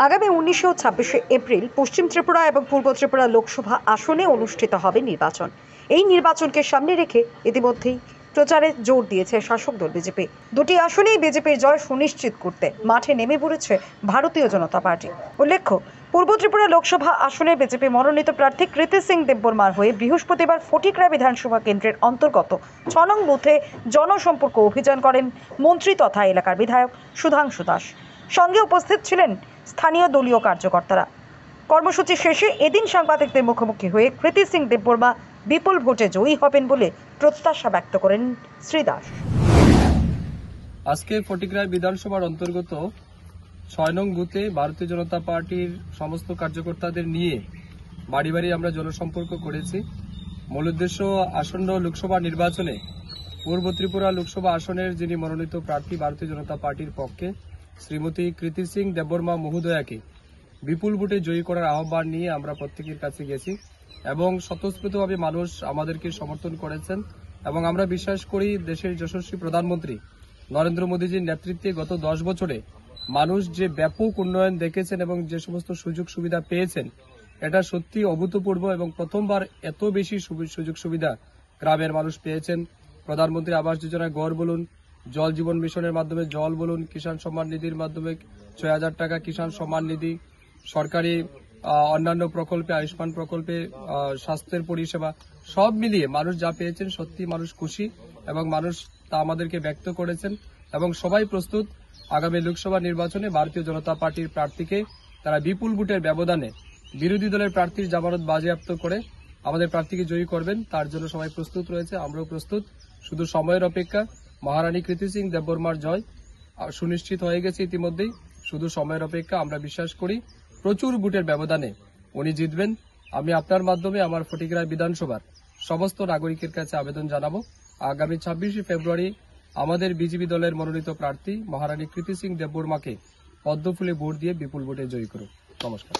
আগামী 19 ও 26 এপ্রিল পশ্চিম ত্রিপুরা এবং পূর্ব ত্রিপুরা লোকসভা আসনে অনুষ্ঠিত হবে নির্বাচন। এই নির্বাচনকে সামনে রেখে ইতিমধ্যেই প্রচারে জোর দিয়েছে শাসক দল বিজেপি। দুটি আসনেই বিজেপির জয় সুনিশ্চিত করতে মাঠে নেমে পড়েছে ভারতীয় জনতা পার্টি। উল্লেখ্য, পূর্ব ত্রিপুরা লোকসভা আসনে বিজেপি মনোনীত প্রার্থী কৃতি সিং দেববর্মার হয়ে বৃহস্পতিবার ফটিকরা বিধানসভা কেন্দ্রের অন্তর্গত 6 নং বুথে জনসম্পর্ক অভিযান করেন মন্ত্রী তথা এলাকার বিধায়ক সুধাংশু দাস। সঙ্গে উপস্থিত ছিলেন স্থানীয় দলীয় কার্যকর্তারা। কর্মসূচি শেষে এদিন সাংবাদিকদের মুখোমুখি হয়ে কৃতি সিং দেববর্মা বিপুল ভোটে জয়ী হবেন বলে প্রত্যাশা ব্যক্ত করেন শ্রী দাস। আজকে ফটিকরায় বিধানসভার অন্তর্গত 6 নং বুথে ভারতীয় জনতা পার্টির সমস্ত কার্যকর্তাদের নিয়ে বাড়ি বাড়ি আমরা জনসম্পর্ক করেছি। মূল উদ্দেশ্য, আসন্ন লোকসভা নির্বাচনে পূর্ব ত্রিপুরা লোকসভা আসনের যিনি মনোনীত প্রার্থী ভারতীয় জনতা পার্টির পক্ষে শ্রীমতী কৃতি সিং দেববর্মা মহোদয়াকে বিপুল ভোটে জয়ী করার আহ্বান নিয়ে আমরা প্রত্যেকের কাছে গেছি এবং স্বতঃস্ফূর্তভাবে মানুষ আমাদেরকে সমর্থন করেছেন এবং আমরা বিশ্বাস করি দেশের যশস্বী প্রধানমন্ত্রী নরেন্দ্র মোদীজির নেতৃত্বে গত 10 বছরে মানুষ যে ব্যাপক উন্নয়ন দেখেছেন এবং যে সমস্ত সুযোগ সুবিধা পেয়েছেন, এটা সত্যি অভূতপূর্ব এবং প্রথমবার এত বেশি সুযোগ সুবিধা গ্রামের মানুষ পেয়েছেন। প্রধানমন্ত্রী আবাস যোজনায় ঘর বলুন, জল জীবন মিশনের মাধ্যমে জল বলুন, কিষাণ সম্মান নিধির মাধ্যমে 6,000 টাকা কিষাণ সম্মান নিধি, সরকারি অন্যান্য প্রকল্পে, আয়ুষ্মান প্রকল্পে, স্বাস্থ্যের পরিষেবা, সব মিলিয়ে মানুষ যা পেয়েছেন সত্যি মানুষ খুশি এবং মানুষ তা আমাদেরকে ব্যক্ত করেছেন এবং সবাই প্রস্তুত আগামী লোকসভা নির্বাচনে ভারতীয় জনতা পার্টির প্রার্থীকে তারা বিপুল ভোটের ব্যবধানে বিরোধী দলের প্রার্থীর জামানত বাজেয়াপ্ত করে আমাদের প্রার্থীকে জয়ী করবেন। তার জন্য সবাই প্রস্তুত রয়েছে, আমরাও প্রস্তুত। শুধু সময়ের অপেক্ষা। মহারানী কৃতি সিং দেববর্মার জয় সুনিশ্চিত হয়ে গেছে ইতিমধ্যেই, শুধু সময়ের অপেক্ষা। আমরা বিশ্বাস করি প্রচুর ভোটের ব্যবধানে উনি জিতবেন। আমি আপনার মাধ্যমে আমার ফটিকরায় বিধানসভার সমস্ত নাগরিকের কাছে আবেদন জানাবো, আগামী 26 ফেব্রুয়ারি আমাদের বিজেপি দলের মনোনীত প্রার্থী মহারানী কৃতি সিং দেববর্মাকে পদ্মফুলে ভোট দিয়ে বিপুল ভোটে জয়ী করুন। নমস্কার।